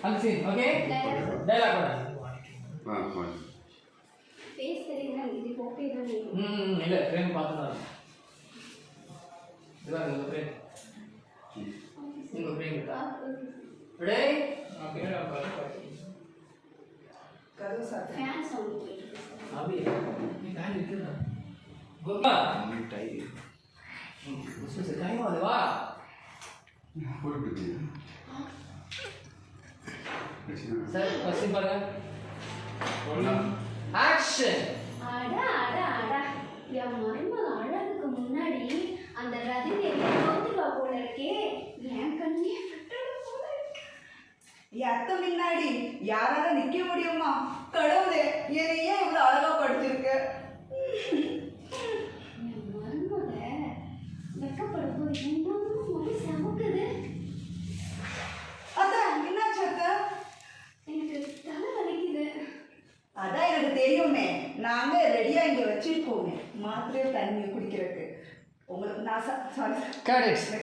அந்த scene okay dialogue போடு face தெரியுமா இது ஓகே தான் இல்ல ஃப்ரேம் பார்த்தா இதுவா இந்த ஃப்ரேம் இந்த ஃப்ரேம் ரெடி ஓகே கதவு சார் ஃபேன் சவுண்ட் கேக்குது அபி நீ ஃபேன் இருக்குடா கோபா நீ டை उसमें से टाइम वाले वाह फुल बिजी सर क्वेश्चन पर एक्शन அடா அடா அடா என் மருமக அழகுக்கு முன்னாடி அந்த ரதியை தோத்துவா போல இருக்கே என் கண்ணே கட்டணும் போல இருக்கு என் அத்தை முன்னாடி யாரால நிக்க முடியுமா கடவுளே என்னை ஏன் இவ்வளவு அழகா படுத்திருக்க என் மருமக வெக்கப்படும் போது இன்னமும் மொழி சமக்குது அதான் என்னாச்சு அத்தை எனக்கு தலை வலிக்குது அதான் எனக்கு தெரியுமே நாங்க ரெடியா இங்க வச்சிருக்கோமே மாத்திரை தண்ணி குடிக்கிறதுக்கு உங்களுக்கு நான் சாரி கரெக்ட்